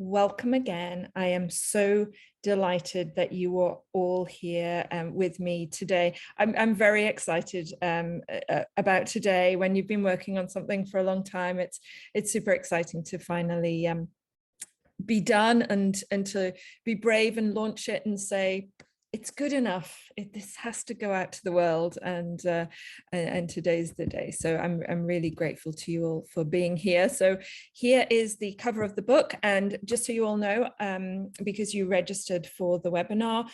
welcome again. I am so delighted that you are all here with me today. I'm very excited about today. When you've been working on something for a long time, it's super exciting to finally be done and to be brave and launch it and say, it's good enough. This has to go out to the world, and today's the day. So I'm really grateful to you all for being here. So here is the cover of the book, and just so you all know, because you registered for the webinar,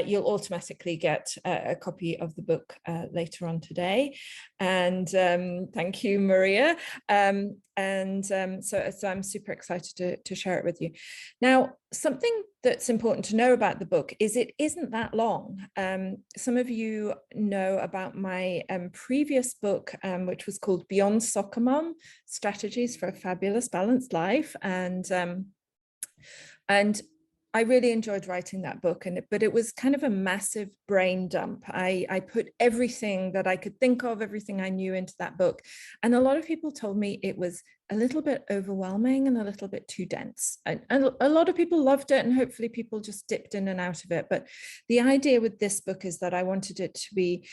you'll automatically get a copy of the book later on today. And thank you, Maria. So I'm super excited to share it with you. Now, something that's important to know about the book is it isn't that long. Some of you know about my previous book, which was called Beyond Soccer Mom: Strategies for a Fabulous Balanced Life. And I really enjoyed writing that book, but it was kind of a massive brain dump. I put everything that I could think of, everything I knew into that book. And a lot of people told me it was a little bit overwhelming and a little bit too dense. And a lot of people loved it, and hopefully people just dipped in and out of it. But the idea with this book is that I wanted it to be,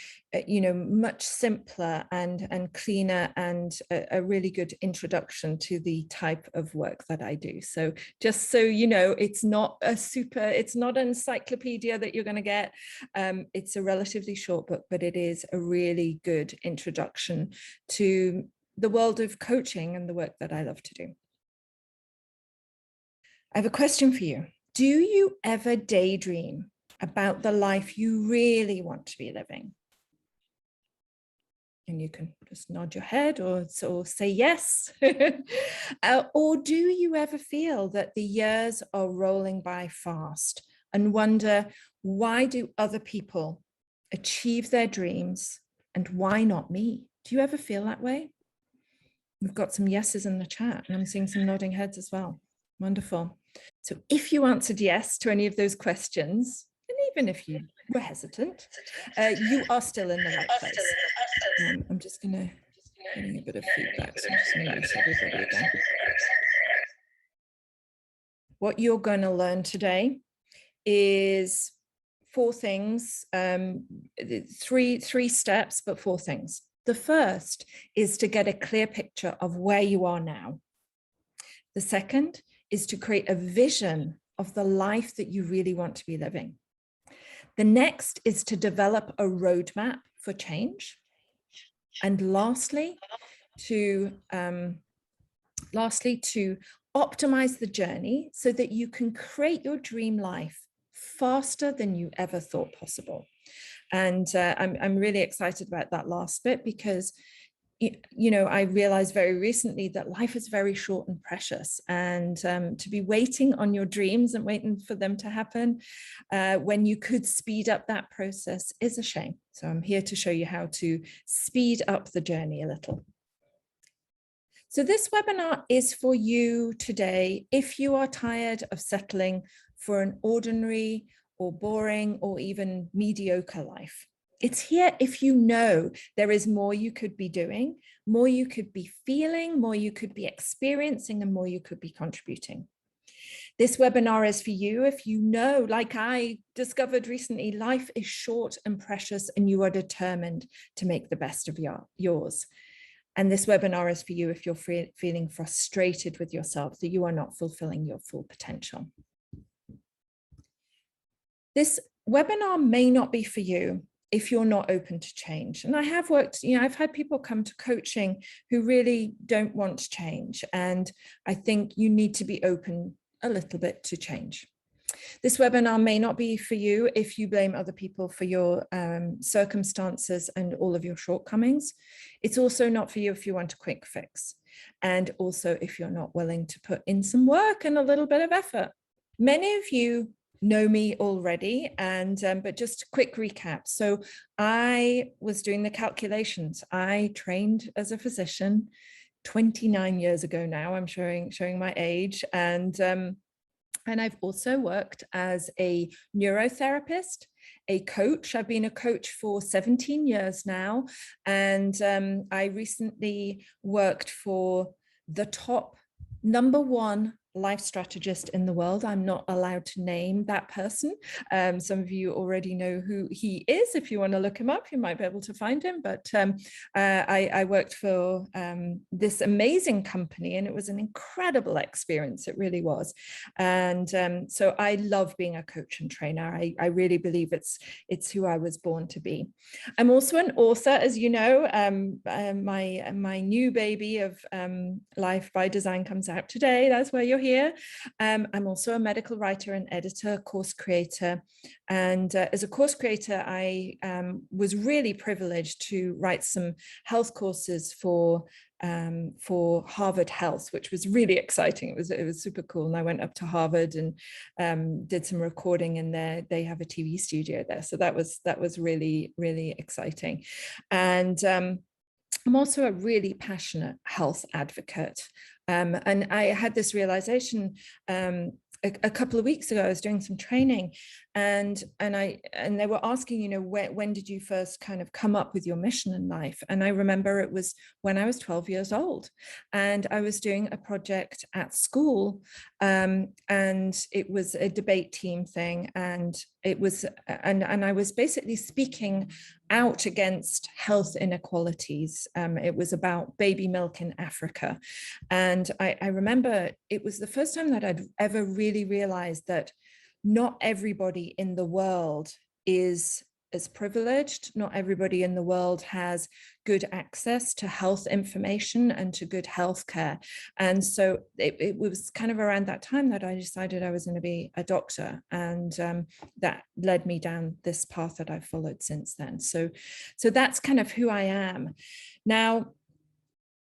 much simpler and cleaner, and a really good introduction to the type of work that I do. So just so you know, it's not an encyclopedia that you're going to get. It's a relatively short book, but it is a really good introduction to the world of coaching and the work that I love to do. I have a question for you. Do you ever daydream about the life you really want to be living? And you can just nod your head or say yes. Or do you ever feel that the years are rolling by fast and wonder, why do other people achieve their dreams and why not me? Do you ever feel that way? We've got some yeses in the chat, and I'm seeing some nodding heads as well. Wonderful. So if you answered yes to any of those questions, and even if you were hesitant, you are still in the right place. I'm just getting a bit of feedback, so I'm just going to mute everybody again. What you're going to learn today is 4 things, 3 steps, but 4 things. The first is to get a clear picture of where you are now. The second is to create a vision of the life that you really want to be living. The next is to develop a roadmap for change. And lastly, to optimize the journey so that you can create your dream life faster than you ever thought possible. And I'm really excited about that last bit, because I realized very recently that life is very short and precious, and to be waiting on your dreams and waiting for them to happen when you could speed up that process is a shame. So I'm here to show you how to speed up the journey a little. So this webinar is for you today if you are tired of settling for an ordinary or boring or even mediocre life. It's here if you know there is more you could be doing, more you could be feeling, more you could be experiencing, and more you could be contributing. This webinar is for you if you know, like I discovered recently, life is short and precious, and you are determined to make the best of yours. And this webinar is for you if you're feeling frustrated with yourself that you are not fulfilling your full potential. This webinar may not be for you if you're not open to change. And I have worked, I've had people come to coaching who really don't want change. And I think you need to be open a little bit to change. This webinar may not be for you if you blame other people for your circumstances and all of your shortcomings. It's also not for you if you want a quick fix. And also if you're not willing to put in some work and a little bit of effort. Many of you know me already, but just a quick recap. So I was doing the calculations. I trained as a physician 29 years ago now. I'm showing my age, and I've also worked as a neurotherapist, a coach. I've been a coach for 17 years now, and I recently worked for the top #1 life strategist in the world. I'm not allowed to name that person. Some of you already know who he is. If you want to look him up, you might be able to find him. But I worked for this amazing company, and it was an incredible experience. It really was. And so I love being a coach and trainer. I really believe it's who I was born to be. I'm also an author, as you know. My new baby of Life by Design comes out today. That's why you're here. I'm also a medical writer and editor, course creator. And as a course creator, I was really privileged to write some health courses for Harvard Health, which was really exciting. It was super cool. And I went up to Harvard and did some recording in there. They have a TV studio there. So that was really, really exciting. And I'm also a really passionate health advocate. And I had this realization a couple of weeks ago. I was doing some training, and they were asking, you know, when did you first kind of come up with your mission in life? And I remember it was when I was 12 years old, and I was doing a project at school, and it was a debate team thing, and it was and I was basically speaking out against health inequalities. It was about baby milk in Africa. And I remember it was the first time that I'd ever really realized that not everybody in the world is as privileged. Not everybody in the world has good access to health information and to good health care. And so it was kind of around that time that I decided I was going to be a doctor. And that led me down this path that I've followed since then. So that's kind of who I am. Now,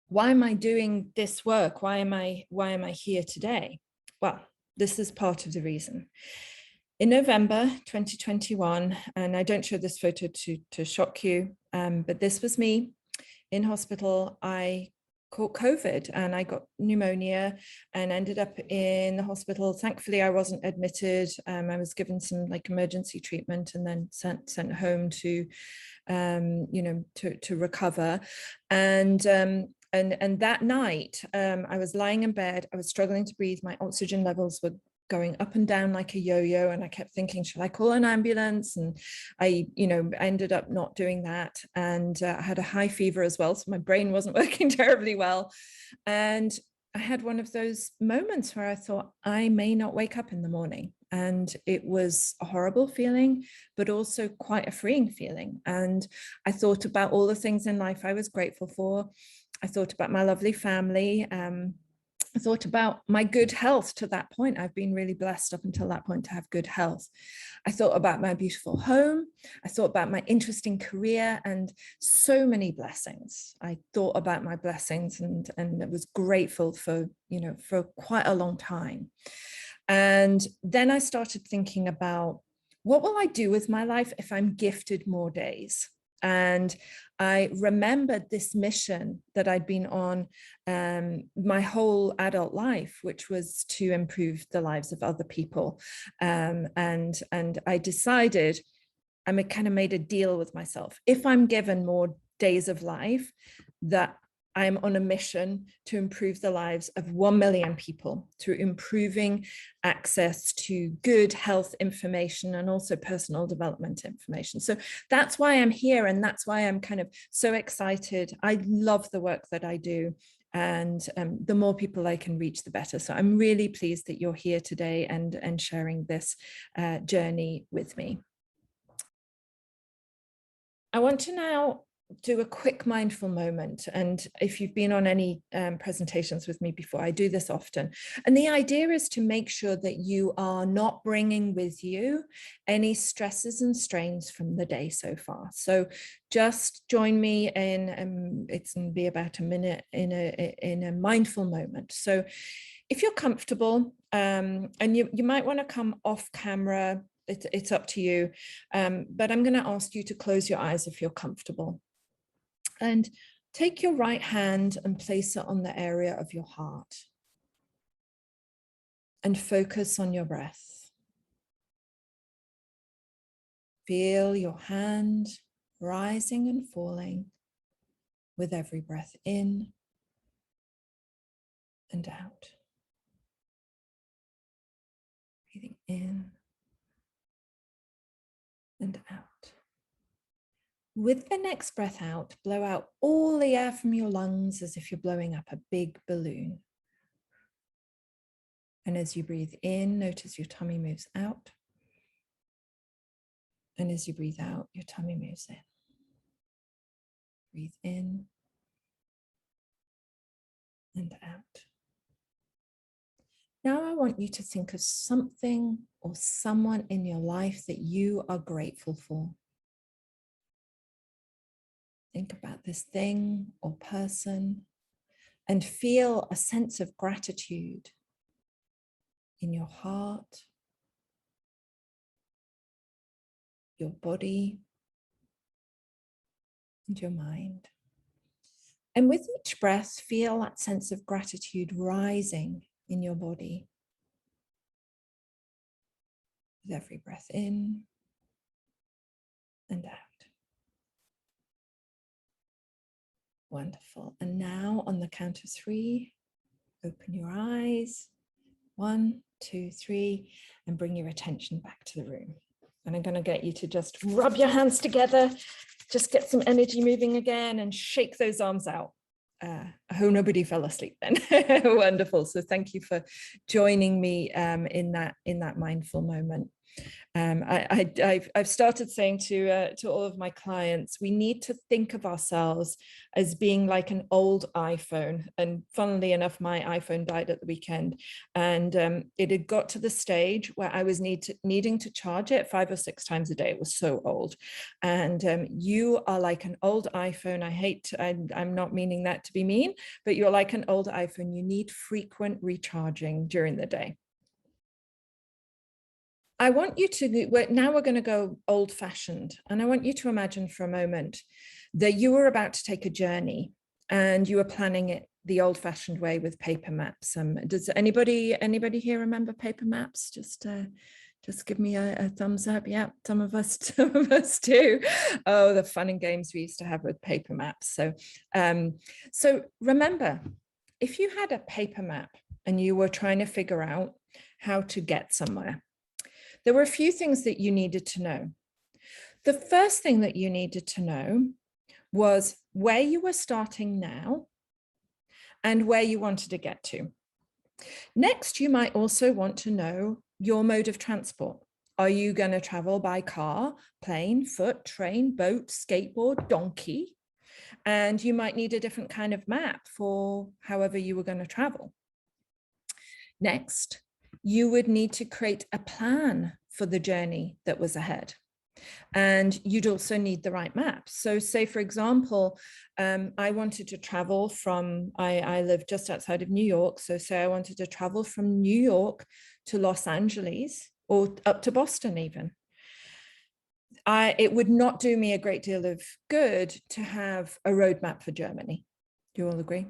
why am I doing this work? Why am I here today? Well, this is part of the reason. In November 2021, and I don't show this photo to shock you, but this was me in hospital. I caught COVID and I got pneumonia and ended up in the hospital. Thankfully, I wasn't admitted. I was given some like emergency treatment and then sent home to, to recover. And that night, I was lying in bed. I was struggling to breathe. My oxygen levels were going up and down like a yo-yo, and I kept thinking, should I call an ambulance? And I ended up not doing that, and I had a high fever as well, so my brain wasn't working terribly well. And I had one of those moments where I thought I may not wake up in the morning, and it was a horrible feeling, but also quite a freeing feeling. And I thought about all the things in life I was grateful for. I thought about my lovely family. I thought about my good health. To that point, I've been really blessed up until that point to have good health. I thought about my beautiful home. I thought about my interesting career and so many blessings. I thought about my blessings and was grateful for quite a long time. And then I started thinking about, what will I do with my life if I'm gifted more days? And I remembered this mission that I'd been on my whole adult life, which was to improve the lives of other people. And I decided, I kind of made a deal with myself. If I'm given more days of life, that I'm on a mission to improve the lives of 1 million people through improving access to good health information and also personal development information. So that's why I'm here, and that's why I'm kind of so excited. I love the work that I do, and the more people I can reach, the better. So I'm really pleased that you're here today and sharing this journey with me. I want to now do a quick mindful moment. And if you've been on any presentations with me before, I do this often. And the idea is to make sure that you are not bringing with you any stresses and strains from the day so far. So just join me in, it's going to be about a minute in a mindful moment. So if you're comfortable, and you might want to come off camera, it's up to you, but I'm going to ask you to close your eyes if you're comfortable. And take your right hand and place it on the area of your heart. And focus on your breath. Feel your hand rising and falling with every breath in and out. in and out. With the next breath out, blow out all the air from your lungs as if you're blowing up a big balloon. And as you breathe in, notice your tummy moves out. And as you breathe out, your tummy moves in. Breathe in and out. Now I want you to think of something or someone in your life that you are grateful for. Think about this thing or person and feel a sense of gratitude in your heart, your body, and your mind. And with each breath, feel that sense of gratitude rising in your body. With every breath in and out. Wonderful. And now on the count of 3, open your eyes. 1, 2, 3, and bring your attention back to the room. And I'm going to get you to just rub your hands together, just get some energy moving again and shake those arms out. I hope nobody fell asleep then. Wonderful. So thank you for joining me in that mindful moment. I've started saying to all of my clients, we need to think of ourselves as being like an old iPhone. And funnily enough, my iPhone died at the weekend, and it had got to the stage where I was needing to charge it 5 or 6 times a day. It was so old. And you are like an old iPhone. I'm not meaning that to be mean, but you're like an old iPhone. You need frequent recharging during the day. I want you to, now we're going to go old fashioned. And I want you to imagine for a moment that you were about to take a journey and you were planning it the old fashioned way with paper maps. Does anybody here remember paper maps? Just give me a thumbs up. Yeah, some of us do. Oh, the fun and games we used to have with paper maps. So remember, if you had a paper map and you were trying to figure out how to get somewhere, there were a few things that you needed to know. The first thing that you needed to know was where you were starting now and where you wanted to get to. Next, you might also want to know your mode of transport. Are you going to travel by car, plane, foot, train, boat, skateboard, donkey? And you might need a different kind of map for however you were going to travel. Next, you would need to create a plan for the journey that was ahead. And you'd also need the right map. So say, for example, I wanted to travel from, I live just outside of New York. So say I wanted to travel from New York to Los Angeles or up to Boston even. It would not do me a great deal of good to have a roadmap for Germany. Do you all agree?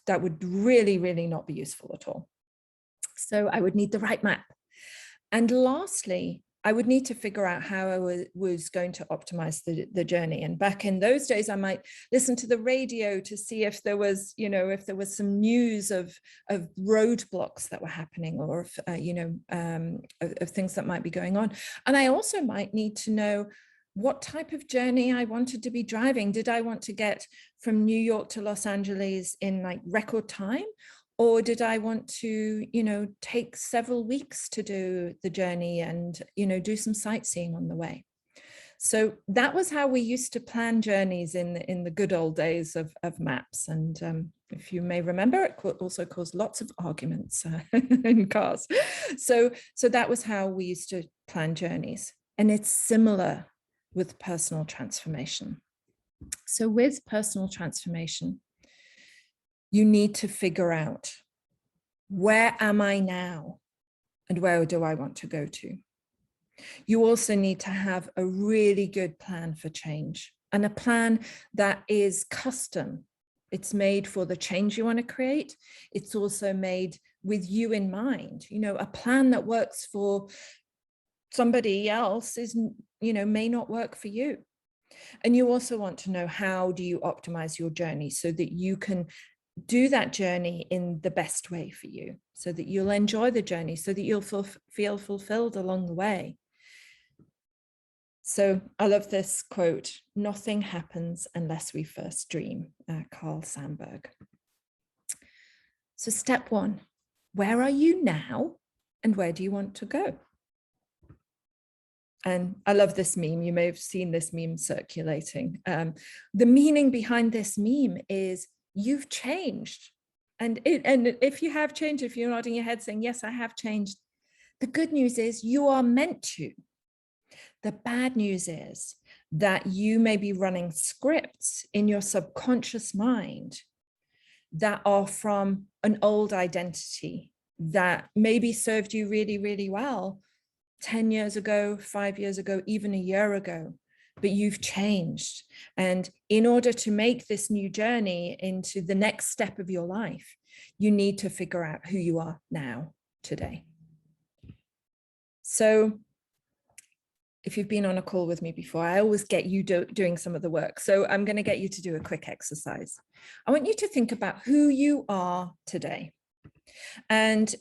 That would really, really not be useful at all. So I would need the right map. And lastly, I would need to figure out how I was going to optimize the journey. And back in those days, I might listen to the radio to see if there was, if there was some news of roadblocks that were happening, or of things that might be going on. And I also might need to know what type of journey I wanted to be driving. Did I want to get from New York to Los Angeles in like record time? Or did I want to, take several weeks to do the journey and, do some sightseeing on the way? So that was how we used to plan journeys in the good old days of maps. And if you may remember, it also caused lots of arguments in cars. So that was how we used to plan journeys. And it's similar with personal transformation. So with personal transformation, you need to figure out, where am I now and where do I want to go to? You also need to have a really good plan for change, and a plan that is custom. It's made for the change you want to create. It's also made with you in mind. A plan that works for somebody else may not work for you. And you also want to know, how do you optimize your journey so that you can do that journey in the best way for you, so that you'll enjoy the journey, so that you'll feel fulfilled along the way. So I love this quote: "Nothing happens unless we first dream," Carl Sandburg. So step one, where are you now and where do you want to go? And I love this meme. You may have seen this meme circulating. The meaning behind this meme is you've changed. And if you have changed, if you're nodding your head saying, yes, I have changed, the good news is you are meant to. The bad news is that you may be running scripts in your subconscious mind that are from an old identity that maybe served you really, really well 10 years ago, 5 years ago, even a year ago, but you've changed. And in order to make this new journey into the next step of your life, you need to figure out who you are now, today. So if you've been on a call with me before, I always get you doing some of the work. So I'm going to get you to do a quick exercise. I want you to think about who you are today. And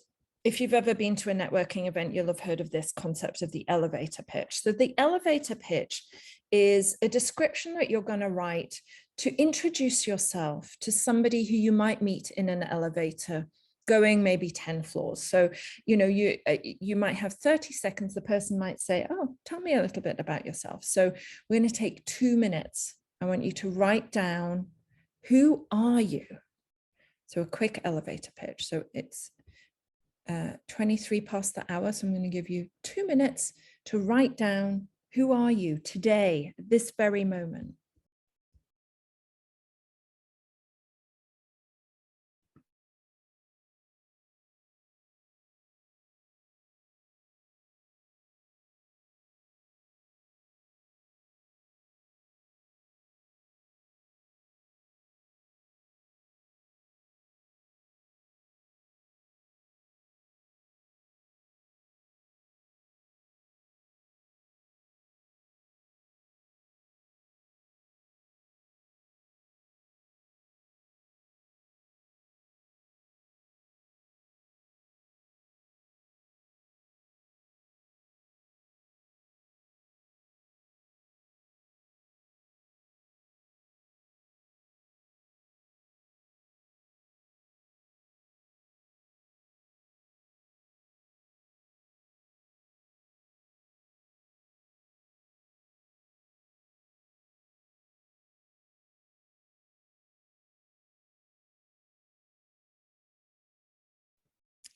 if you've ever been to a networking event, you'll have heard of this concept of the elevator pitch. So the elevator pitch is a description that you're going to write to introduce yourself to somebody who you might meet in an elevator going maybe 10 floors. So, you know, you might have 30 seconds. The person might say, oh, tell me a little bit about yourself. So we're going to take 2 minutes. I want you to write down, who are you? So a quick elevator pitch. So it's 23 past the hour. So I'm going to give you 2 minutes to write down, who are you today, this very moment?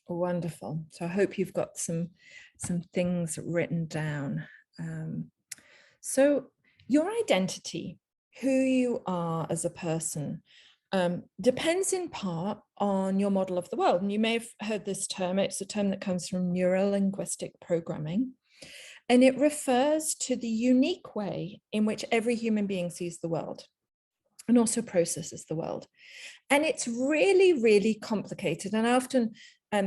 Wonderful. So I hope you've got some things written down. So your identity, who you are as a person, depends in part on your model of the world. And you may have heard this term. It's a term that comes from neuro-linguistic programming. And it refers to the unique way in which every human being sees the world and also processes the world. And it's really, really complicated. And I often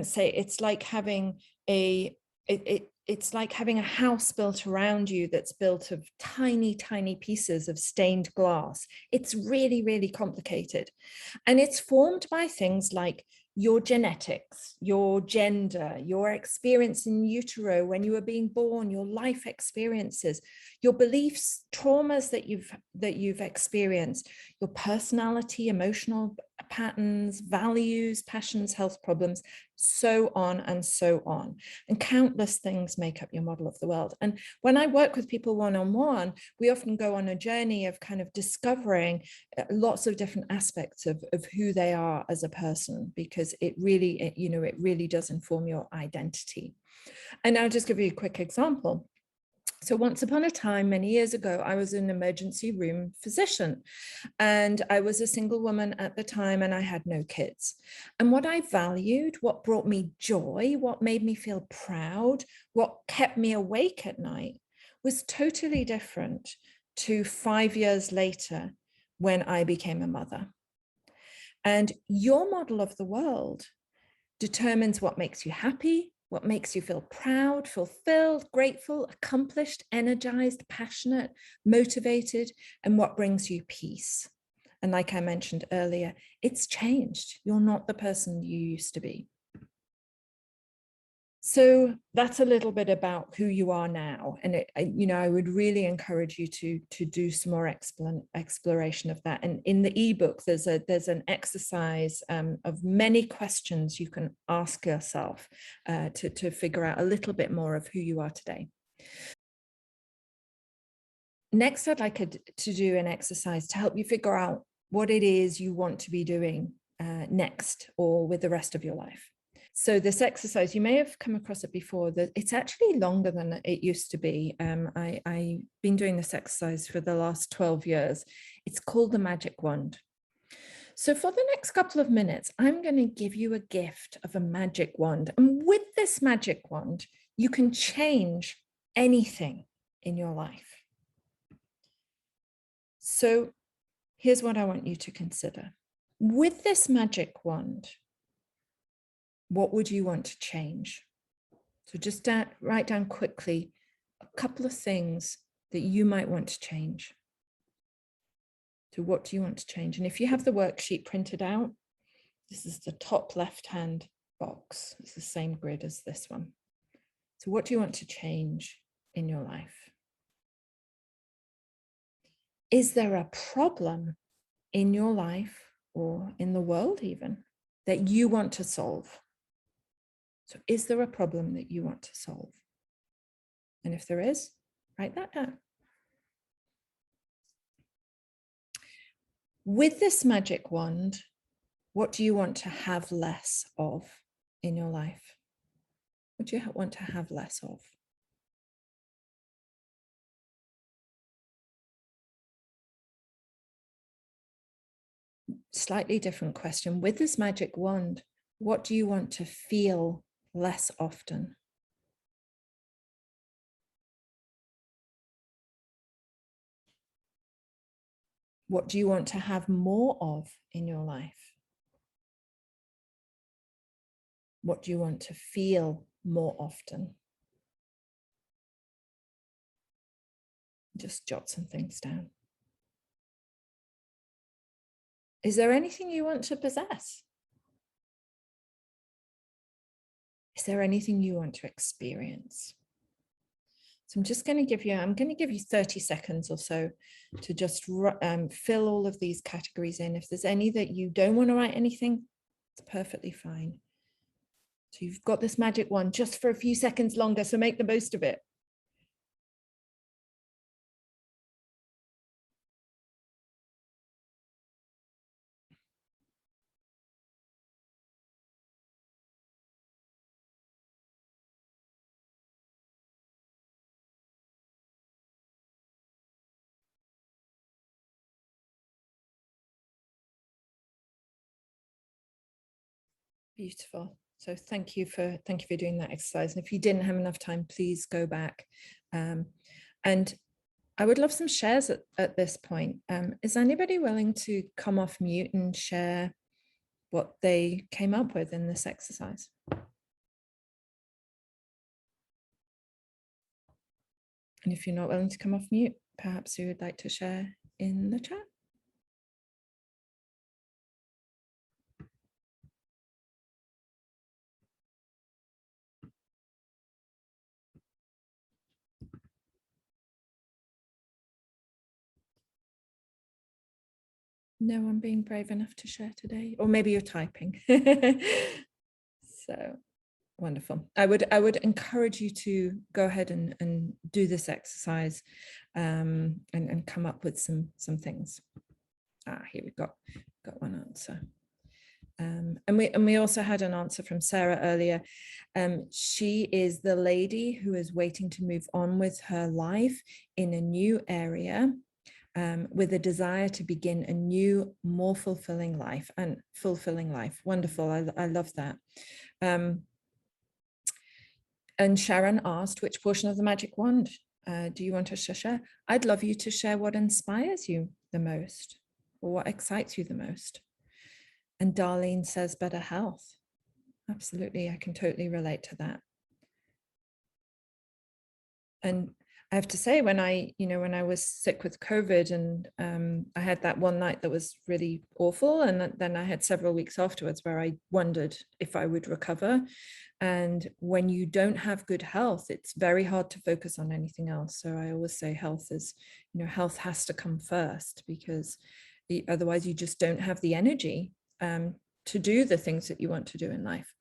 say it's like having it's like having a house built around you that's built of tiny, tiny pieces of stained glass. It's really, really complicated. And it's formed by things like your genetics, your gender, your experience in utero when you were being born, your life experiences, your beliefs, traumas that you've experienced, your personality, emotional patterns, values, passions, health problems, so on and so on. And countless things make up your model of the world. And when I work with people one-on-one, we often go on a journey of kind of discovering lots of different aspects of who they are as a person, because it really does inform your identity. And I'll just give you a quick example. So once upon a time, many years ago, I was an emergency room physician, and I was a single woman at the time, and I had no kids. And what I valued, what brought me joy, what made me feel proud, what kept me awake at night was totally different to 5 years later when I became a mother. And your model of the world determines what makes you happy, what makes you feel proud, fulfilled, grateful, accomplished, energized, passionate, motivated, and what brings you peace. And like I mentioned earlier, it's changed. You're not the person you used to be. So that's a little bit about who you are now. And I would really encourage you to do some more exploration of that. And in the ebook, there's an exercise of many questions you can ask yourself to figure out a little bit more of who you are today. Next, I'd like to do an exercise to help you figure out what it is you want to be doing next or with the rest of your life. So this exercise, you may have come across it before, that it's actually longer than it used to be. I've been doing this exercise for the last 12 years. It's called the magic wand. So for the next couple of minutes, I'm going to give you a gift of a magic wand. And with this magic wand, you can change anything in your life. So here's what I want you to consider. With this magic wand, what would you want to change? So just write down quickly a couple of things that you might want to change. So what do you want to change? And if you have the worksheet printed out, this is the top left-hand box. It's the same grid as this one. So what do you want to change in your life? Is there a problem in your life or in the world even that you want to solve? So is there a problem that you want to solve? And if there is, write that down. With this magic wand, what do you want to have less of in your life? What do you want to have less of? Slightly different question. With this magic wand, what do you want to feel less often? What do you want to have more of in your life? What do you want to feel more often? Just jot some things down. Is there anything you want to possess? Is there anything you want to experience? So I'm going to give you 30 seconds or so to just fill all of these categories in. If there's any that you don't want to write anything, it's perfectly fine. So you've got this magic wand just for a few seconds longer, so make the most of it. Beautiful. So thank you for doing that exercise. And if you didn't have enough time, please go back. And I would love some shares at this point. Is anybody willing to come off mute and share what they came up with in this exercise? And if you're not willing to come off mute, perhaps you would like to share in the chat. No one being brave enough to share today, or maybe you're typing. So wonderful. I would encourage you to go ahead and do this exercise and come up with some things. Here we got one answer. And we also had an answer from Sarah earlier. She is the lady who is waiting to move on with her life in a new area, with a desire to begin a new, more fulfilling life. Wonderful. I love that. And Sharon asked, which portion of the magic wand do you want us to share? I'd love you to share what inspires you the most or what excites you the most. And Darlene says better health. Absolutely. I can totally relate to that. And I have to say, when when I was sick with COVID, and I had that one night that was really awful, and then I had several weeks afterwards where I wondered if I would recover. And when you don't have good health, it's very hard to focus on anything else. So I always say health is, health has to come first, because otherwise you just don't have the energy to do the things that you want to do in life.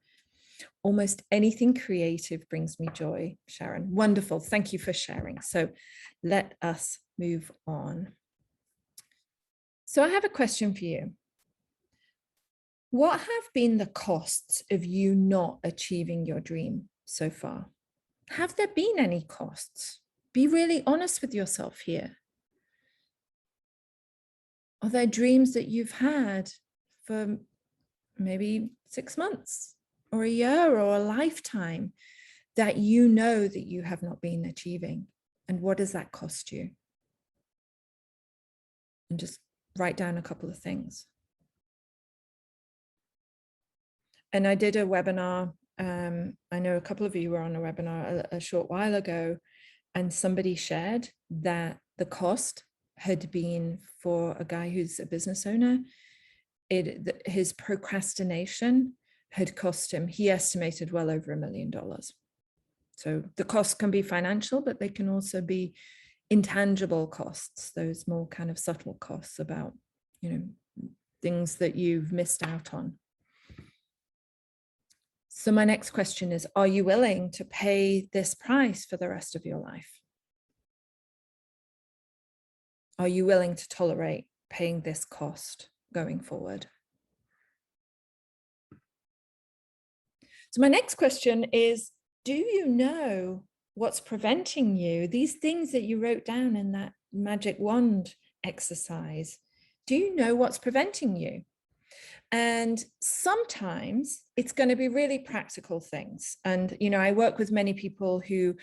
Almost anything creative brings me joy, Sharon. Wonderful. Thank you for sharing. So let us move on. So I have a question for you. What have been the costs of you not achieving your dream so far? Have there been any costs? Be really honest with yourself here. Are there dreams that you've had for maybe 6 months or a year or a lifetime that you know that you have not been achieving? And what does that cost you? And just write down a couple of things. And I did a webinar. I know a couple of you were on a webinar a short while ago, and somebody shared that the cost had been, for a guy who's a business owner, his procrastination had cost him, he estimated, well over $1 million. So the costs can be financial, but they can also be intangible costs, those more kind of subtle costs about, things that you've missed out on. So my next question is, are you willing to pay this price for the rest of your life? Are you willing to tolerate paying this cost going forward? So my next question is, do you know what's preventing you? These things that you wrote down in that magic wand exercise, do you know what's preventing you? And sometimes it's going to be really practical things. And, I work with many people who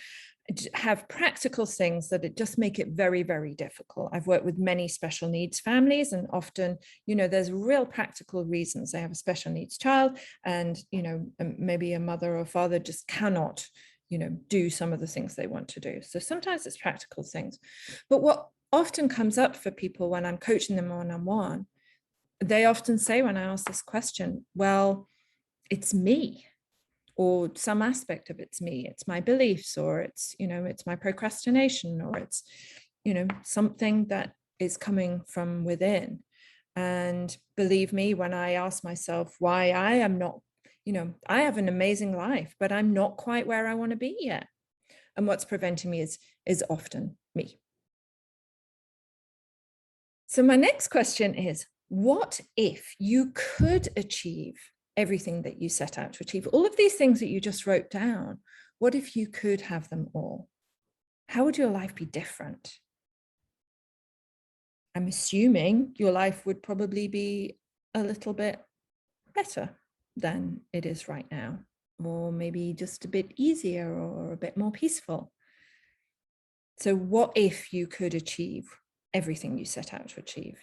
have practical things that it just make it very, very difficult. I've worked with many special needs families, and often, there's real practical reasons. They have a special needs child, and, maybe a mother or father just cannot, do some of the things they want to do. So sometimes it's practical things. But what often comes up for people when I'm coaching them one-on-one, they often say, when I ask this question, well, it's me, or some aspect of it's me, it's my beliefs, or it's, it's my procrastination, or it's, something that is coming from within. And believe me, when I ask myself why I am not, I have an amazing life, but I'm not quite where I want to be yet. And what's preventing me is often me. So my next question is, what if you could achieve everything that you set out to achieve? All of these things that you just wrote down, what if you could have them all? How would your life be different? I'm assuming your life would probably be a little bit better than it is right now, or maybe just a bit easier or a bit more peaceful. So what if you could achieve everything you set out to achieve?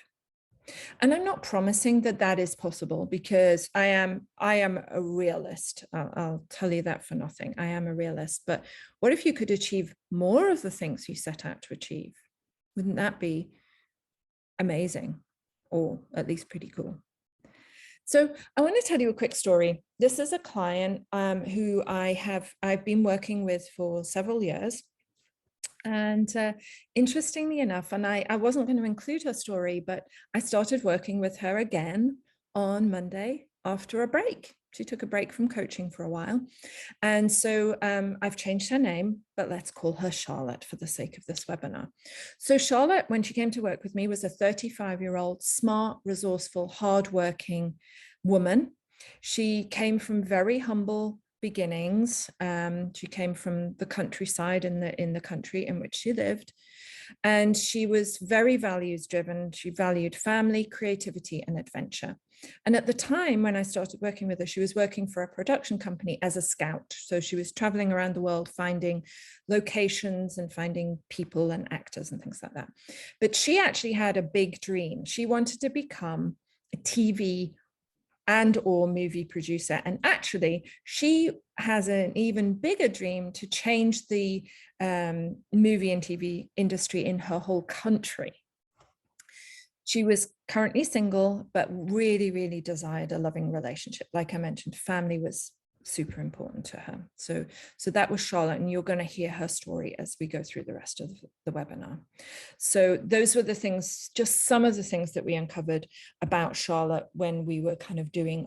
And I'm not promising that that is possible, because I am a realist. I'll tell you that for nothing. I am a realist. But what if you could achieve more of the things you set out to achieve? Wouldn't that be amazing, or at least pretty cool? So I want to tell you a quick story. This is a client who I've been working with for several years. And interestingly enough, and I wasn't going to include her story, but I started working with her again on Monday after a break. She took a break from coaching for a while. And so I've changed her name, but let's call her Charlotte for the sake of this webinar. So Charlotte, when she came to work with me, was a 35-year-old, smart, resourceful, hardworking woman. She came from very humble beginnings. She came from the countryside in the country in which she lived, and she was very values driven. She valued family, creativity, and adventure. And at the time when I started working with her, she was working for a production company as a scout. So she was traveling around the world, finding locations and finding people and actors and things like that. But she actually had a big dream. She wanted to become a TV and or movie producer. And actually, she has an even bigger dream to change the movie and TV industry in her whole country. She was currently single, but really, really desired a loving relationship. Like I mentioned, family was super important to her. So that was Charlotte, and you're going to hear her story as we go through the rest of the webinar. So those were the things, just some of the things that we uncovered about Charlotte when we were kind of doing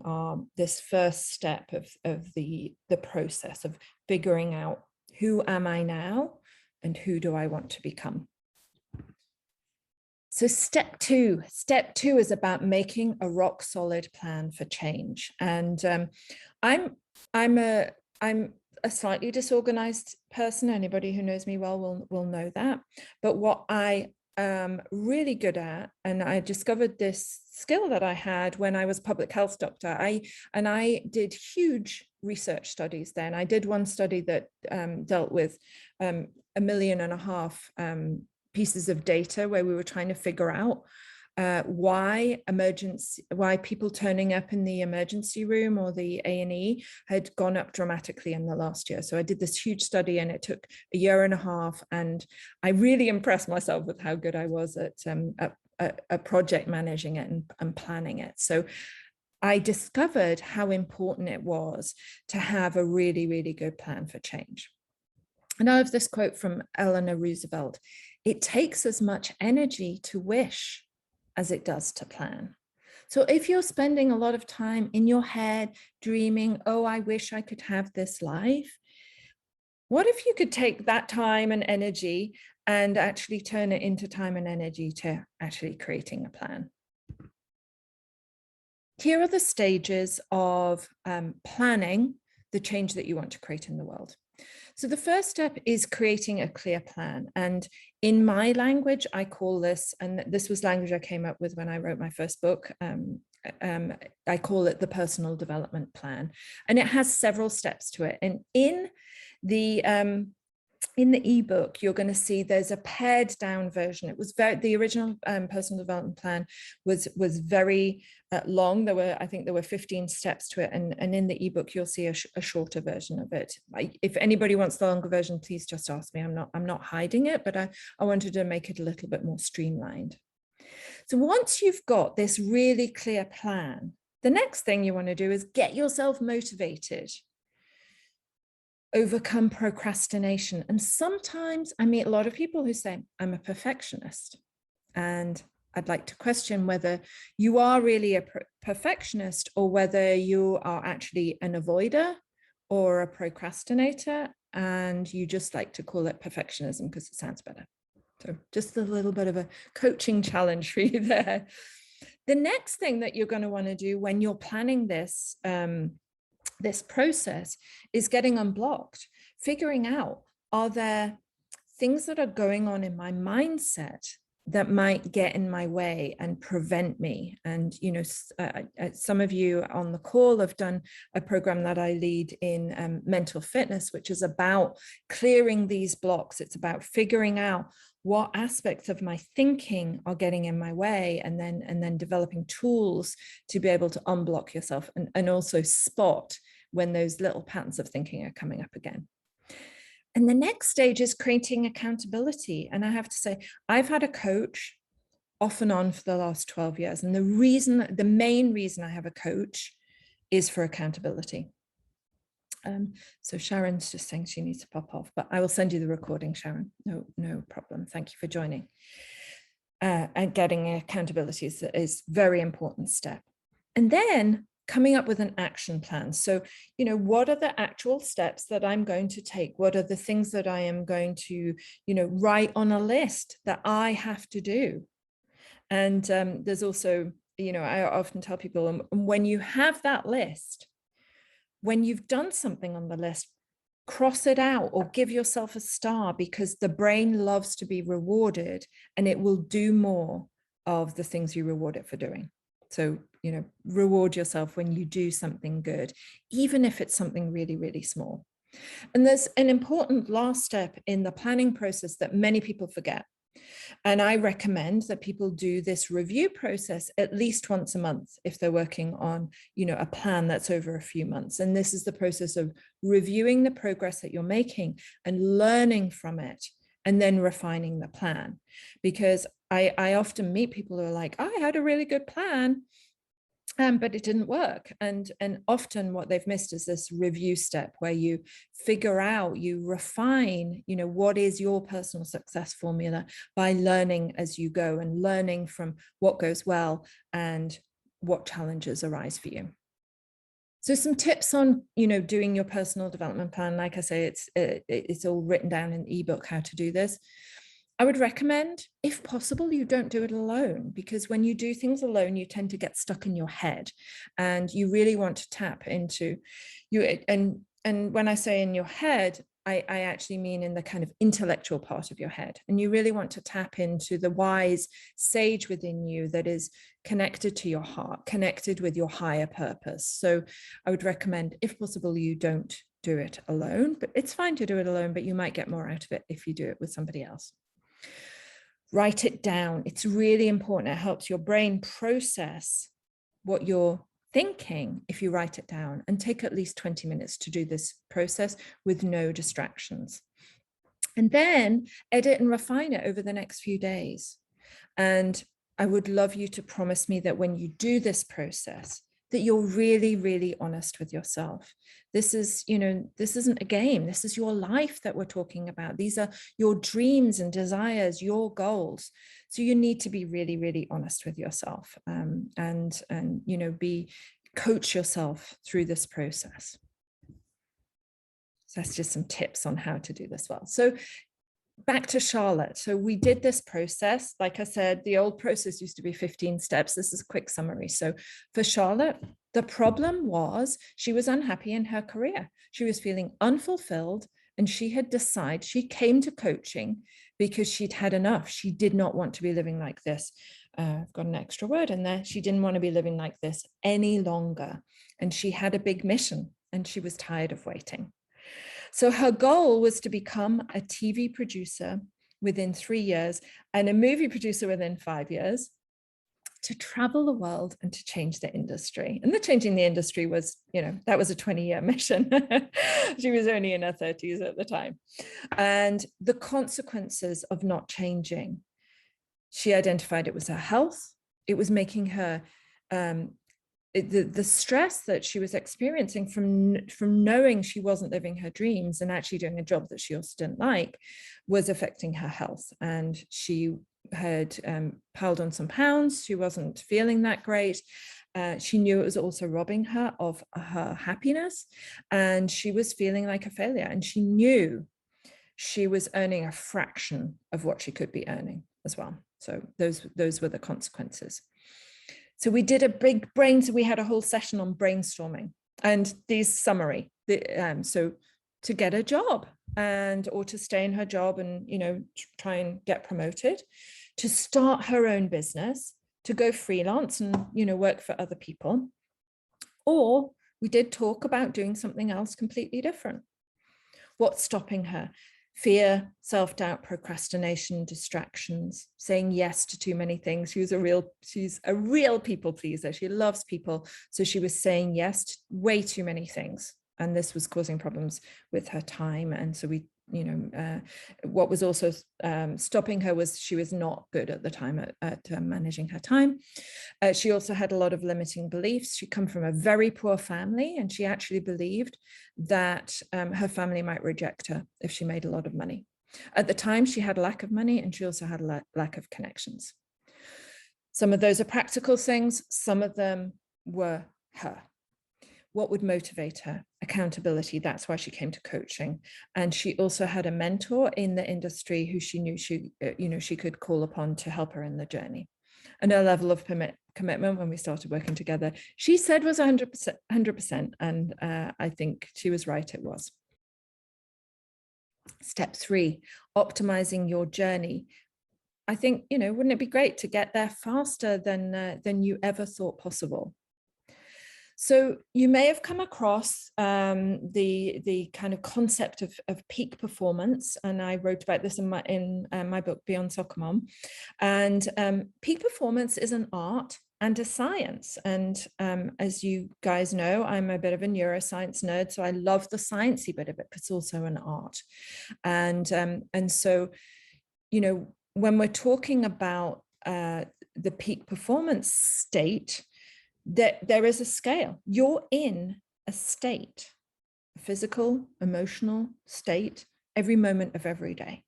this first step of the process of figuring out, who am I now and who do I want to become? So step two is about making a rock solid plan for change. And I'm a slightly disorganized person. Anybody who knows me well will know that. But what I am really good at, and I discovered this skill that I had when I was public health doctor. I did huge research studies then. I did one study that dealt with 1.5 million pieces of data, where we were trying to figure out why people turning up in the emergency room or the A&E had gone up dramatically in the last year. So I did this huge study, and it took 1.5 years, and I really impressed myself with how good I was at project managing it and planning it. So I discovered how important it was to have a really, really good plan for change. And I have this quote from Eleanor Roosevelt: "It takes as much energy to wish as it does to plan." So if you're spending a lot of time in your head dreaming, oh, I wish I could have this life, what if you could take that time and energy and actually turn it into time and energy to actually creating a plan? Here are the stages of planning the change that you want to create in the world. So the first step is creating a clear plan. And in my language, I call this, and this was language I came up with when I wrote my first book, I call it the personal development plan. And it has several steps to it. And in the ebook, you're going to see there's a pared down version. It was the original personal development plan was very long. I think there were 15 steps to it, and in the ebook you'll see a shorter version of it. If anybody wants the longer version, please just ask me. I'm not hiding it, but I wanted to make it a little bit more streamlined. So once you've got this really clear plan, the next thing you want to do is get yourself motivated. Overcome procrastination. And sometimes I meet a lot of people who say, I'm a perfectionist. And I'd like to question whether you are really a perfectionist, or whether you are actually an avoider or a procrastinator, and you just like to call it perfectionism because it sounds better. So just a little bit of a coaching challenge for you there. The next thing that you're going to want to do when you're planning this process is getting unblocked, figuring out, are there things that are going on in my mindset that might get in my way and prevent me? And, you know, some of you on the call have done a program that I lead in mental fitness, which is about clearing these blocks. It's about figuring out what aspects of my thinking are getting in my way, and then developing tools to be able to unblock yourself and also spot when those little patterns of thinking are coming up again. And the next stage is creating accountability. And I have to say, I've had a coach off and on for the last 12 years. And the main reason I have a coach is for accountability. So Sharon's just saying she needs to pop off, but I will send you the recording, Sharon. No problem. Thank you for joining. And getting accountability is a very important step. And then coming up with an action plan. So, you know, what are the actual steps that I'm going to take? What are the things that I am going to, you know, write on a list that I have to do? And there's also, you know, I often tell people, when you have that list, when you've done something on the list, cross it out or give yourself a star, because the brain loves to be rewarded, and it will do more of the things you reward it for doing. So, you know, reward yourself when you do something good, even if it's something really, really small. And there's an important last step in the planning process that many people forget. And I recommend that people do this review process at least once a month if they're working on, a plan that's over a few months. And this is the process of reviewing the progress that you're making and learning from it, and then refining the plan. Because I often meet people who are like, I had a really good plan, but it didn't work. And often what they've missed is this review step where you figure out, you refine, what is your personal success formula by learning as you go and learning from what goes well and what challenges arise for you. So some tips on, doing your personal development plan. Like I say, it's all written down in the ebook, How to Do This. I would recommend, if possible, you don't do it alone, because when you do things alone, you tend to get stuck in your head, and you really want to tap into you. And when I say in your head, I actually mean in the kind of intellectual part of your head. And you really want to tap into the wise sage within you that is connected to your heart, connected with your higher purpose. So I would recommend, if possible, you don't do it alone, but it's fine to do it alone, but you might get more out of it if you do it with somebody else. Write it down. It's really important. It helps your brain process what you're thinking if you write it down, and take at least 20 minutes to do this process with no distractions. And then edit and refine it over the next few days. And I would love you to promise me that when you do this process, that you're really, really honest with yourself. This is, this isn't a game. This is your life that we're talking about. These are your dreams and desires, your goals. So you need to be really, really honest with yourself, and coach yourself through this process. So that's just some tips on how to do this well. So back to Charlotte. So we did this process. Like I said, the old process used to be 15 steps. This is a quick summary. So for Charlotte, the problem was she was unhappy in her career. She was feeling unfulfilled, and she had decided, she came to coaching because she'd had enough. She did not want to be living like this. I've got an extra word in there. She didn't want to be living like this any longer. And she had a big mission, and she was tired of waiting. So her goal was to become a TV producer within 3 years and a movie producer within 5 years, to travel the world and to change the industry. And the changing the industry was, that was a 20-year mission. She was only in her 30s at the time. And the consequences of not changing, she identified it was her health. It was making her the stress that she was experiencing from knowing she wasn't living her dreams and actually doing a job that she also didn't like was affecting her health. And she had piled on some pounds. She wasn't feeling that great. She knew it was also robbing her of her happiness, and she was feeling like a failure. And she knew she was earning a fraction of what she could be earning as well. So those were the consequences. So we did a big so we had a whole session on brainstorming and these summary. So to get a job or to stay in her job and, try and get promoted, to start her own business, to go freelance and, work for other people. Or we did talk about doing something else completely different. What's stopping her? Fear, self-doubt, procrastination, distractions, saying yes to too many things. She's a real people pleaser. She loves people. So she was saying yes to way too many things. And this was causing problems with her time. And so what was also stopping her was she was not good at the time at managing her time. She also had a lot of limiting beliefs. She come from a very poor family, and she actually believed that her family might reject her if she made a lot of money. At the time, she had a lack of money, and she also had a lack of connections. Some of those are practical things. Some of them were her. What would motivate her? Accountability. That's why she came to coaching. And she also had a mentor in the industry who she knew she could call upon to help her in the journey. And her level of commitment when we started working together, she said was 100%. And I think she was right, it was. Step 3, optimizing your journey. I think, wouldn't it be great to get there faster than you ever thought possible? So you may have come across the kind of concept of peak performance, and I wrote about this in my book Beyond Soccer Mom. And peak performance is an art and a science. And as you guys know, I'm a bit of a neuroscience nerd, so I love the sciencey bit of it, but it's also an art. And so, you know, when we're talking about the peak performance state, that there is a scale. You're in a state, a physical, emotional state, every moment of every day.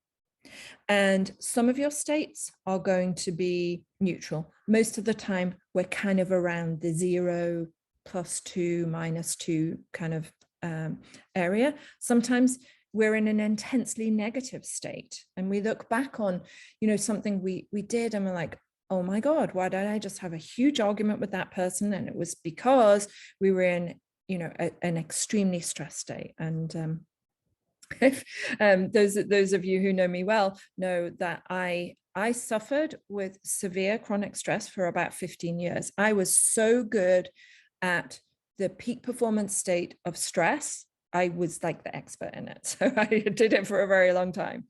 And some of your states are going to be neutral. Most of the time, we're kind of around the 0, +2, -2 kind of area. Sometimes we're in an intensely negative state, and we look back on, you know, something we did, and we're like, oh my God, why did I just have a huge argument with that person? And it was because we were in, you know, an extremely stressed state. And if, those of you who know me well know that I suffered with severe chronic stress for about 15 years. I was so good at the peak performance state of stress. I was like the expert in it. So I did it for a very long time.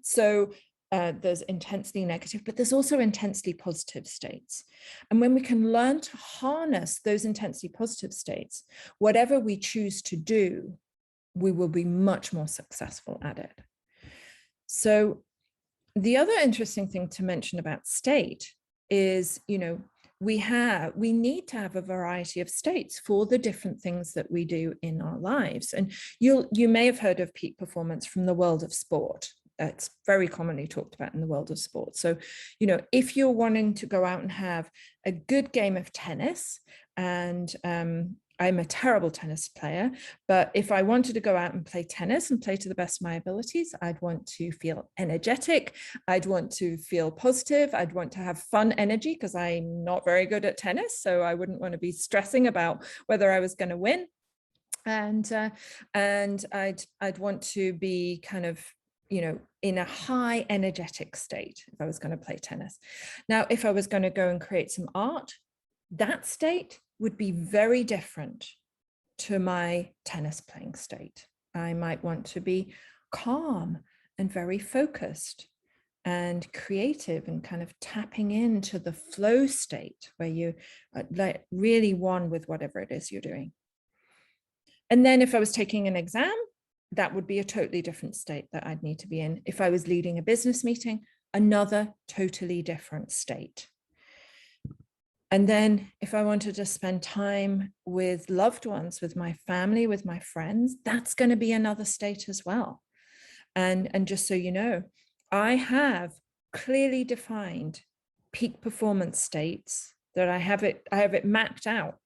So there's intensely negative, but there's also intensely positive states. And when we can learn to harness those intensely positive states, whatever we choose to do, we will be much more successful at it. So the other interesting thing to mention about state is, you know, we need to have a variety of states for the different things that we do in our lives. And you may have heard of peak performance from the world of sport. It's very commonly talked about in the world of sport. So, you know, if you're wanting to go out and have a good game of tennis, and I'm a terrible tennis player, but if I wanted to go out and play tennis and play to the best of my abilities, I'd want to feel energetic. I'd want to feel positive. I'd want to have fun energy, because I'm not very good at tennis. So I wouldn't want to be stressing about whether I was going to win. And I'd want to be kind of, you know, in a high energetic state if I was going to play tennis. Now, if I was going to go and create some art, that state would be very different to my tennis playing state. I might want to be calm and very focused and creative and kind of tapping into the flow state where you like really one with whatever it is you're doing. And then if I was taking an exam, that would be a totally different state that I'd need to be in. If I was leading a business meeting, another totally different state. And then if I wanted to spend time with loved ones, with my family, with my friends, that's going to be another state as well. And just so you know, I have clearly defined peak performance states that I have it mapped out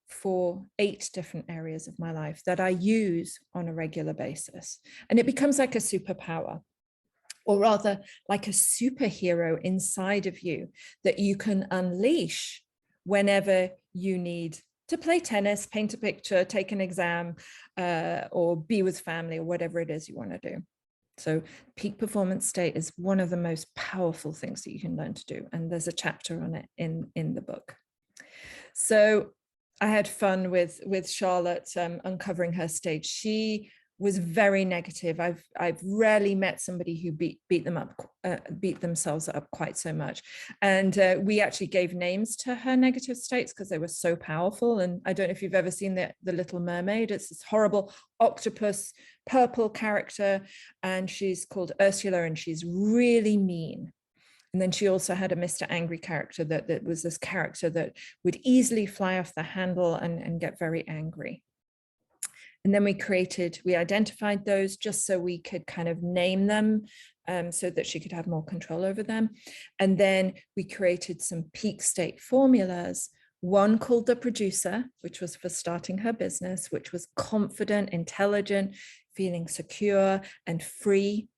for 8 different areas of my life that I use on a regular basis. And it becomes like a superpower, or rather like a superhero inside of you that you can unleash whenever you need to play tennis, paint a picture, take an exam, or be with family, or whatever it is you want to do. So peak performance state is one of the most powerful things that you can learn to do. And there's a chapter on it in the book. So I had fun with Charlotte uncovering her stage. She was very negative. I've rarely met somebody who beat themselves up quite so much. And we actually gave names to her negative states because they were so powerful. And I don't know if you've ever seen the Little Mermaid. It's this horrible octopus purple character, and she's called Ursula, and she's really mean. And then she also had a Mr. Angry character that was this character that would easily fly off the handle and get very angry. And then we identified those just so we could kind of name them so that she could have more control over them. And then we created some peak state formulas, one called the producer, which was for starting her business, which was confident, intelligent, feeling secure and free.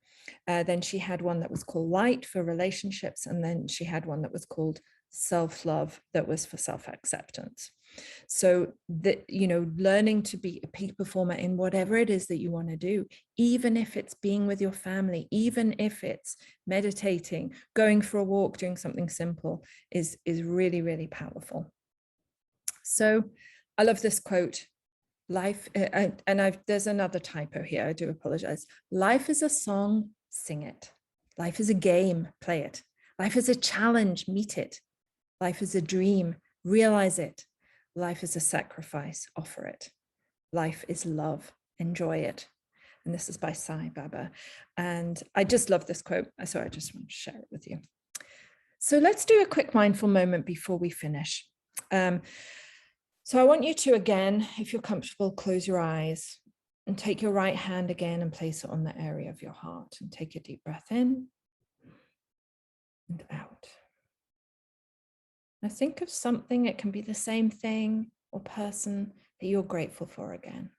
Then she had one that was called light for relationships. And then she had one that was called self-love, that was for self-acceptance. So that, you know, learning to be a peak performer in whatever it is that you want to do, even if it's being with your family, even if it's meditating, going for a walk, doing something simple, is really, really powerful. So I love this quote. Life, there's another typo here, I do apologize. Life is a song, sing it. Life is a game, play it. Life is a challenge, meet it. Life is a dream, realize it. Life is a sacrifice, offer it. Life is love, enjoy it. And this is by Sai Baba. And I just love this quote, so I just want to share it with you. So let's do a quick mindful moment before we finish. So I want you to, again, if you're comfortable, close your eyes and take your right hand again and place it on the area of your heart, and take a deep breath in and out. Now think of something, it can be the same thing or person that you're grateful for again.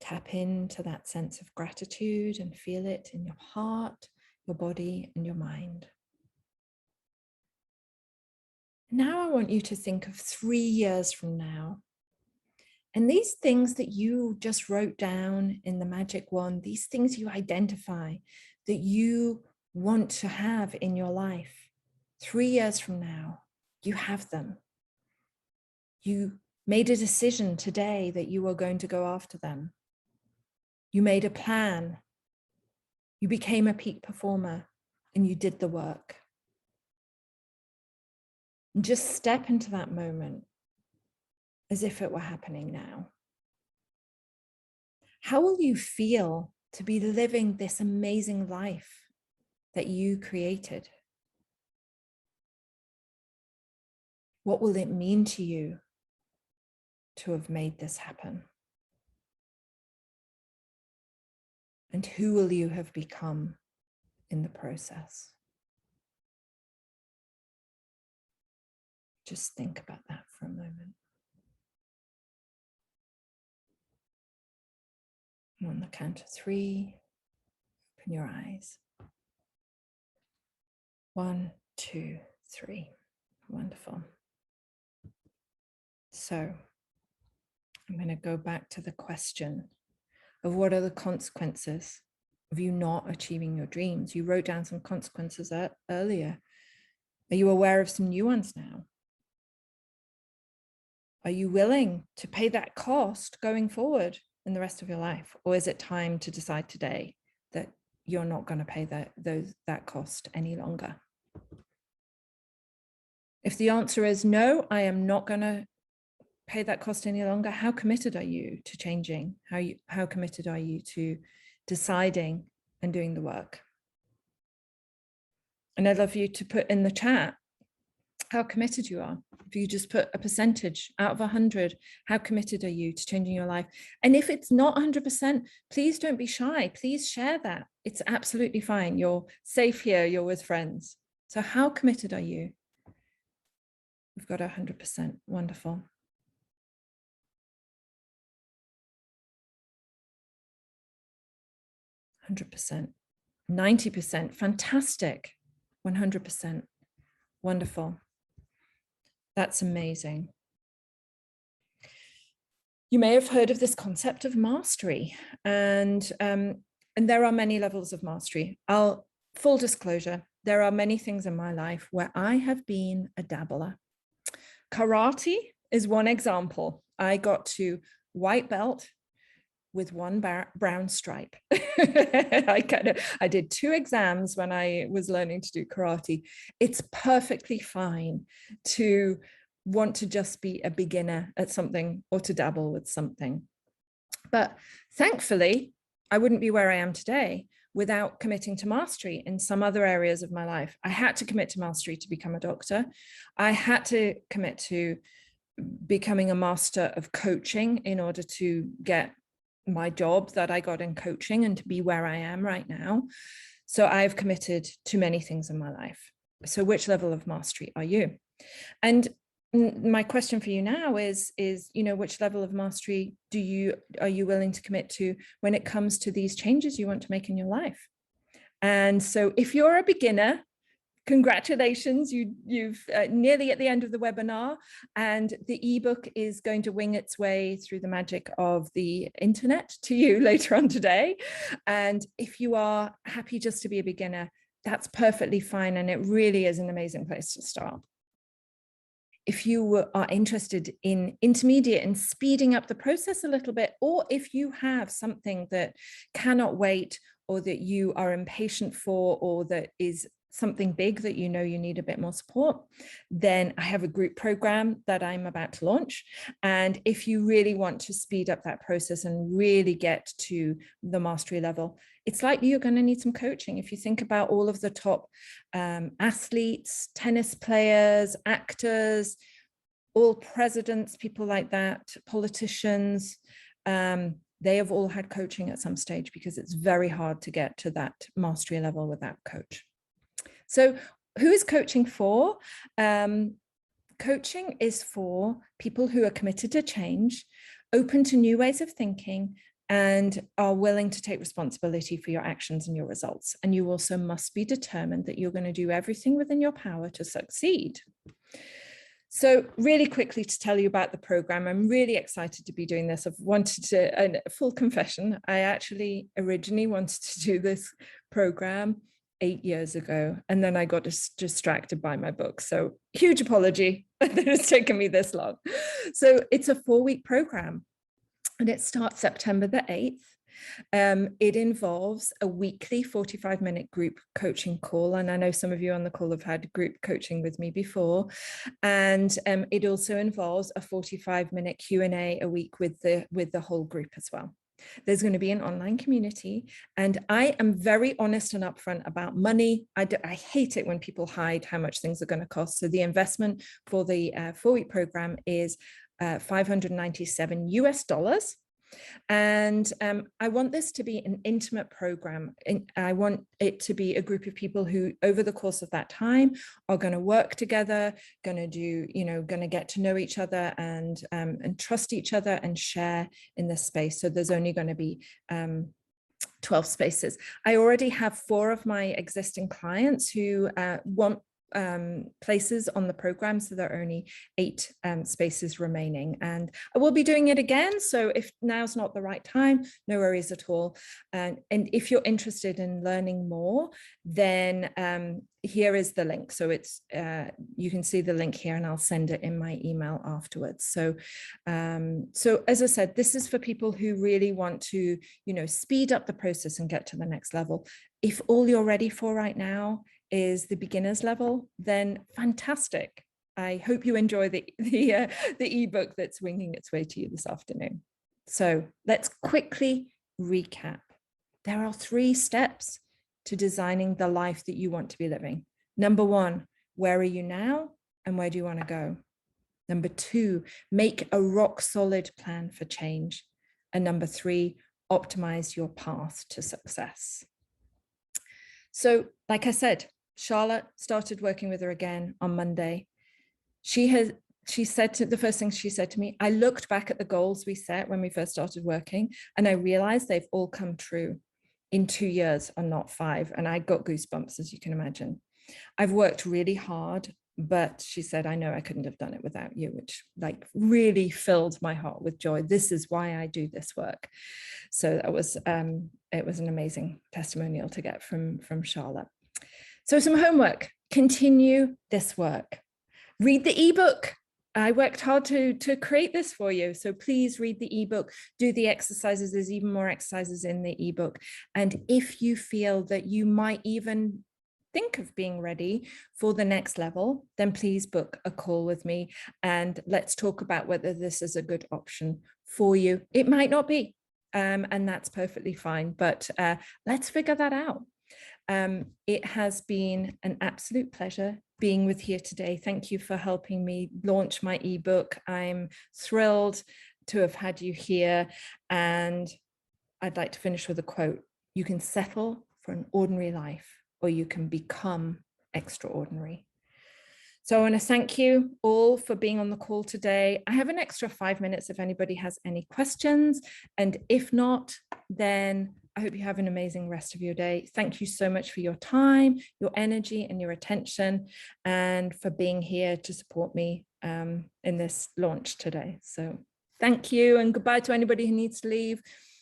Tap into that sense of gratitude and feel it in your heart, your body, and your mind. Now I want you to think of 3 years from now. And these things that you just wrote down in the magic wand, these things you identify that you want to have in your life, 3 years from now, you have them. You made a decision today that you were going to go after them. You made a plan. You became a peak performer and you did the work. And just step into that moment as if it were happening now. How will you feel to be living this amazing life that you created? What will it mean to you to have made this happen? And who will you have become in the process? Just think about that for a moment. And on the count of 3, open your eyes. 1, 2, 3. Wonderful. So I'm going to go back to the question of what are the consequences of you not achieving your dreams? You wrote down some consequences earlier. Are you aware of some new ones now? Are you willing to pay that cost going forward in the rest of your life? Or is it time to decide today that you're not going to pay that cost any longer? If the answer is no, I am not going to pay that cost any longer, how committed are you to changing? How committed are you to deciding and doing the work? And I'd love you to put in the chat how committed you are. If you just put a percentage out of 100, how committed are you to changing your life? And if it's not 100%, please don't be shy. Please share that. It's absolutely fine. You're safe here. You're with friends. So how committed are you? We've got 100%. Wonderful. 100%, 90%, fantastic, 100%, wonderful. That's amazing. You may have heard of this concept of mastery, and there are many levels of mastery. Full disclosure, there are many things in my life where I have been a dabbler. Karate is one example. I got to white belt with 1 brown stripe. I did 2 exams when I was learning to do karate. It's perfectly fine to want to just be a beginner at something or to dabble with something. But thankfully, I wouldn't be where I am today without committing to mastery in some other areas of my life. I had to commit to mastery to become a doctor. I had to commit to becoming a master of coaching in order to get my job that I got in coaching and to be where I am right now. So I've committed to many things in my life. So which level of mastery are you? And my question for you now is, which level of mastery are you willing to commit to when it comes to these changes you want to make in your life? And so if you're a beginner, congratulations, you've nearly at the end of the webinar, and the ebook is going to wing its way through the magic of the internet to you later on today. And if you are happy just to be a beginner, that's perfectly fine, and it really is an amazing place to start. If you are interested in intermediate and speeding up the process a little bit, or if you have something that cannot wait, or that you are impatient for, or that is something big that you know you need a bit more support, then I have a group program that I'm about to launch. And if you really want to speed up that process and really get to the mastery level, it's likely you're going to need some coaching. If you think about all of the top athletes, tennis players, actors, all presidents, people like that, politicians, they have all had coaching at some stage, because it's very hard to get to that mastery level without coach. So who is coaching for? Coaching is for people who are committed to change, open to new ways of thinking, and are willing to take responsibility for your actions and your results. And you also must be determined that you're going to do everything within your power to succeed. So really quickly to tell you about the program, I'm really excited to be doing this. I've wanted to, and full confession, I actually originally wanted to do this program 8 years ago, and then I got distracted by my book. So huge apology that it's taken me this long. So it's a 4-week program, and it starts September the 8th. It involves a weekly 45-minute group coaching call. And I know some of you on the call have had group coaching with me before. And it also involves a 45-minute Q&A a week with the whole group as well. There's going to be an online community, and I am very honest and upfront about money. I hate it when people hide how much things are going to cost. So the investment for the 4-week program is $597 US. And I want this to be an intimate program. I want it to be a group of people who, over the course of that time, are going to work together, going to do, going to get to know each other and trust each other and share in this space. So there's only going to be 12 spaces. I already have 4 of my existing clients who want places on the program, so there are only 8 spaces remaining, and I will be doing it again. So if now's not the right time, no worries at all. And if you're interested in learning more, then here is the link. So it's you can see the link here, and I'll send it in my email afterwards. So so as I said, this is for people who really want to speed up the process and get to the next level. If all you're ready for right now is the beginner's level, then fantastic. I hope you enjoy the ebook that's winging its way to you this afternoon. So let's quickly recap. There are 3 steps to designing the life that you want to be living. Number 1, where are you now and where do you want to go? Number 2, make a rock solid plan for change. And number 3, optimize your path to success. So like I said, Charlotte started working with her again on Monday. She said the first thing she said to me, I looked back at the goals we set when we first started working, and I realized they've all come true in 2 years and not 5. And I got goosebumps, as you can imagine. I've worked really hard, but she said, I know I couldn't have done it without you, which really filled my heart with joy. This is why I do this work. So that was, it was an amazing testimonial to get from Charlotte. So some homework: continue this work. Read the ebook. I worked hard to create this for you. So please read the ebook, do the exercises. There's even more exercises in the ebook. And if you feel that you might even think of being ready for the next level, then please book a call with me and let's talk about whether this is a good option for you. It might not be, and that's perfectly fine, but let's figure that out. It has been an absolute pleasure being with you today. Thank you for helping me launch my ebook. I'm thrilled to have had you here. And I'd like to finish with a quote. You can settle for an ordinary life, or you can become extraordinary. So I want to thank you all for being on the call today. I have an extra 5 minutes if anybody has any questions. And if not, then I hope you have an amazing rest of your day. Thank you so much for your time, your energy, and your attention, and for being here to support me in this launch today. So thank you, and goodbye to anybody who needs to leave.